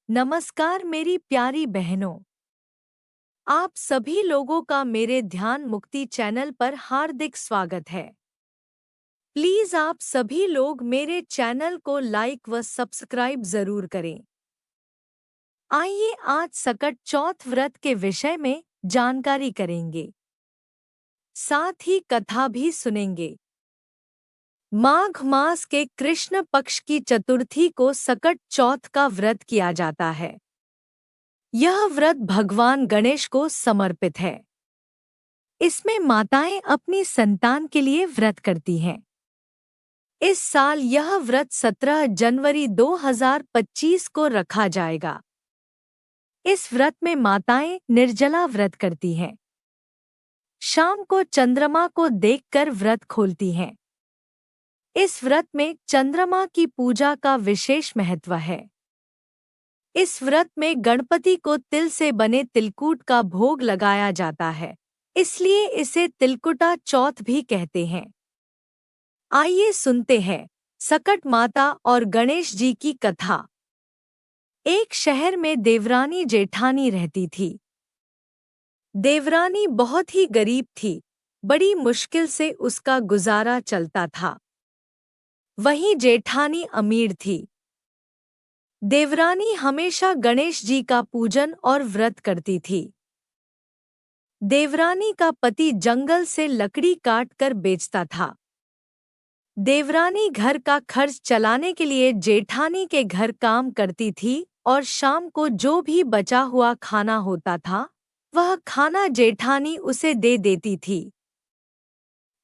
नमस्कार मेरी प्यारी बहनों। आप सभी लोगों का मेरे ध्यान मुक्ति चैनल पर हार्दिक स्वागत है। प्लीज आप सभी लोग मेरे चैनल को लाइक व सब्सक्राइब जरूर करें। आइए आज सकट चौथ व्रत के विषय में जानकारी करेंगे, साथ ही कथा भी सुनेंगे। माघ मास के कृष्ण पक्ष की चतुर्थी को सकट चौथ का व्रत किया जाता है। यह व्रत भगवान गणेश को समर्पित है। इसमें माताएं अपनी संतान के लिए व्रत करती हैं। इस साल यह व्रत 17 जनवरी 2025 को रखा जाएगा। इस व्रत में माताएं निर्जला व्रत करती हैं। शाम को चंद्रमा को देखकर व्रत खोलती हैं। इस व्रत में चंद्रमा की पूजा का विशेष महत्व है। इस व्रत में गणपति को तिल से बने तिलकूट का भोग लगाया जाता है, इसलिए इसे तिलकुटा चौथ भी कहते हैं। आइए सुनते हैं सकट माता और गणेश जी की कथा। एक शहर में देवरानी जेठानी रहती थी। देवरानी बहुत ही गरीब थी, बड़ी मुश्किल से उसका गुजारा चलता था। वहीं जेठानी अमीर थी। देवरानी हमेशा गणेश जी का पूजन और व्रत करती थी। देवरानी का पति जंगल से लकड़ी काट कर बेचता था। देवरानी घर का खर्च चलाने के लिए जेठानी के घर काम करती थी और शाम को जो भी बचा हुआ खाना होता था, वह खाना जेठानी उसे दे देती थी।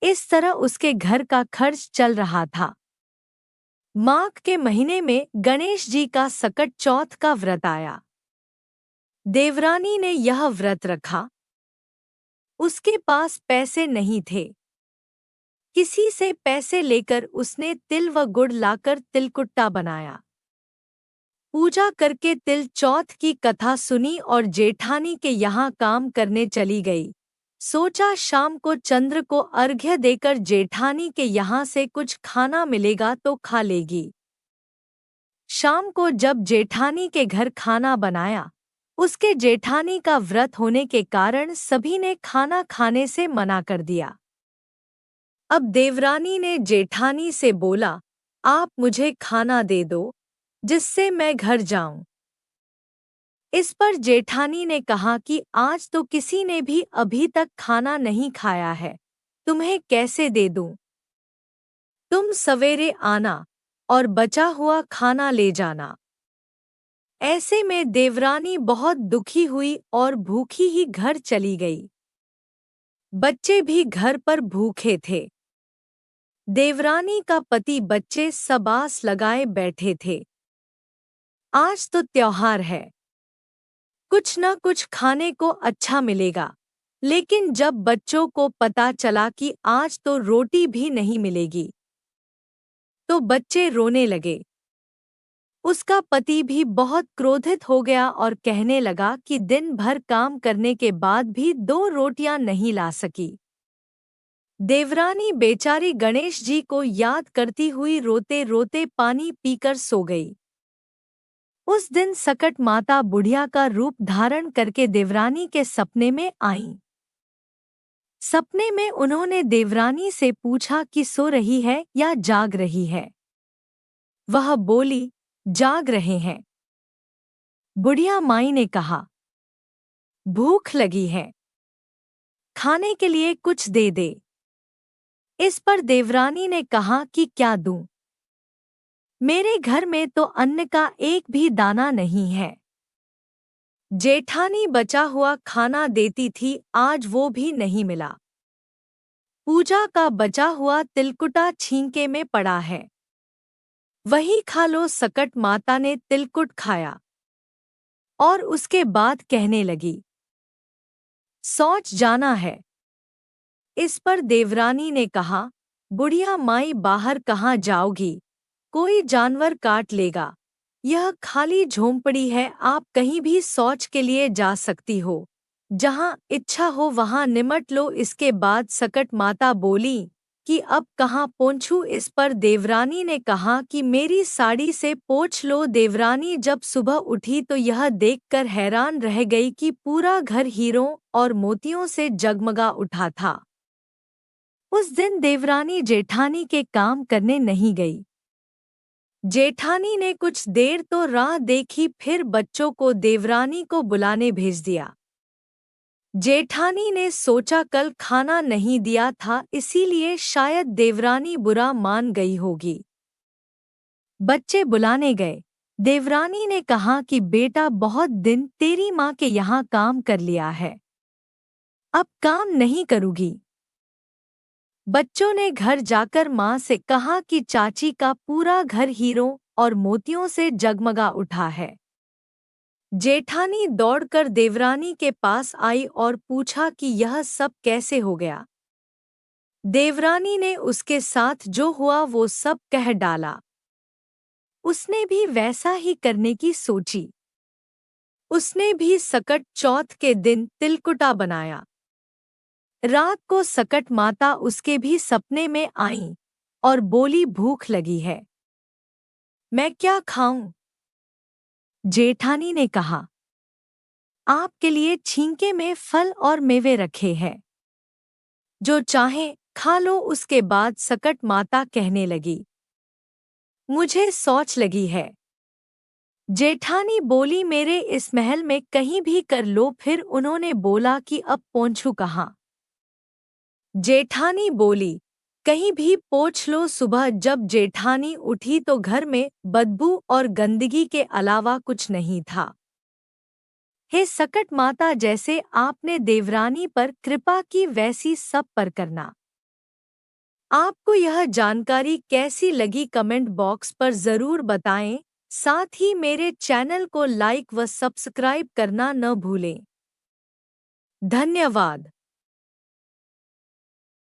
इस तरह उसके घर का खर्च चल रहा था। माघ के महीने में गणेश जी का सकट चौथ का व्रत आया। देवरानी ने यह व्रत रखा। उसके पास पैसे नहीं थे। किसी से पैसे लेकर उसने तिल व गुड़ लाकर तिलकुट्टा बनाया। पूजा करके तिल चौथ की कथा सुनी और जेठानी के यहाँ काम करने चली गई। सोचा शाम को चंद्र को अर्घ्य देकर जेठानी के यहाँ से कुछ खाना मिलेगा तो खा लेगी। शाम को जब जेठानी के घर खाना बनाया, उसके जेठानी का व्रत होने के कारण सभी ने खाना खाने से मना कर दिया। अब देवरानी ने जेठानी से बोला, आप मुझे खाना दे दो, जिससे मैं घर जाऊं। इस पर जेठानी ने कहा कि आज तो किसी ने भी अभी तक खाना नहीं खाया है, तुम्हें कैसे दे दूं? तुम सवेरे आना और बचा हुआ खाना ले जाना। ऐसे में देवरानी बहुत दुखी हुई और भूखी ही घर चली गई। बच्चे भी घर पर भूखे थे। देवरानी का पति बच्चे सब आस लगाए बैठे थे। आज तो त्योहार है, कुछ न कुछ खाने को अच्छा मिलेगा। लेकिन जब बच्चों को पता चला कि आज तो रोटी भी नहीं मिलेगी, तो बच्चे रोने लगे। उसका पति भी बहुत क्रोधित हो गया और कहने लगा कि दिन भर काम करने के बाद भी 2 रोटियां नहीं ला सकी। देवरानी बेचारी गणेश जी को याद करती हुई रोते रोते पानी पीकर सो गई। उस दिन सकट माता बुढ़िया का रूप धारण करके देवरानी के सपने में आईं। सपने में उन्होंने देवरानी से पूछा कि सो रही है या जाग रही है। वह बोली, जाग रहे हैं। बुढ़िया माई ने कहा, भूख लगी है, खाने के लिए कुछ दे दे। इस पर देवरानी ने कहा कि क्या दूं? मेरे घर में तो अन्न का एक भी दाना नहीं है। जेठानी बचा हुआ खाना देती थी, आज वो भी नहीं मिला। पूजा का बचा हुआ तिलकुटा छींके में पड़ा है, वही खा लो। सकट माता ने तिलकुट खाया और उसके बाद कहने लगी, शौच जाना है। इस पर देवरानी ने कहा, बुढ़िया माई बाहर कहाँ जाओगी, कोई जानवर काट लेगा। यह खाली झोंपड़ी है, आप कहीं भी शौच के लिए जा सकती हो, जहाँ इच्छा हो वहाँ निमट लो। इसके बाद सकट माता बोली, कि अब कहाँ पोंछूं। इस पर देवरानी ने कहा कि मेरी साड़ी से पोंछ लो। देवरानी जब सुबह उठी तो यह देखकर हैरान रह गई कि पूरा घर हीरों और मोतियों से जगमगा उठा था। उस दिन देवरानी जेठानी के काम करने नहीं गई। जेठानी ने कुछ देर तो राह देखी, फिर बच्चों को देवरानी को बुलाने भेज दिया। जेठानी ने सोचा कल खाना नहीं दिया था, इसीलिए शायद देवरानी बुरा मान गई होगी। बच्चे बुलाने गए। देवरानी ने कहा कि बेटा, बहुत दिन तेरी माँ के यहाँ काम कर लिया है, अब काम नहीं करूँगी। बच्चों ने घर जाकर माँ से कहा कि चाची का पूरा घर हीरों और मोतियों से जगमगा उठा है। जेठानी दौड़कर देवरानी के पास आई और पूछा कि यह सब कैसे हो गया। देवरानी ने उसके साथ जो हुआ वो सब कह डाला। उसने भी वैसा ही करने की सोची। उसने भी सकट चौथ के दिन तिलकुटा बनाया। रात को सकट माता उसके भी सपने में आईं और बोली, भूख लगी है, मैं क्या खाऊं? जेठानी ने कहा, आपके लिए छींके में फल और मेवे रखे हैं, जो चाहे खा लो। उसके बाद सकट माता कहने लगी, मुझे शौच लगी है। जेठानी बोली, मेरे इस महल में कहीं भी कर लो। फिर उन्होंने बोला कि अब पोंछू कहाँ? जेठानी बोली, कहीं भी पोंछ लो। सुबह जब जेठानी उठी तो घर में बदबू और गंदगी के अलावा कुछ नहीं था। हे सकट माता, जैसे आपने देवरानी पर कृपा की वैसी सब पर करना। आपको यह जानकारी कैसी लगी कमेंट बॉक्स पर ज़रूर बताएं। साथ ही मेरे चैनल को लाइक व सब्सक्राइब करना न भूलें। धन्यवाद।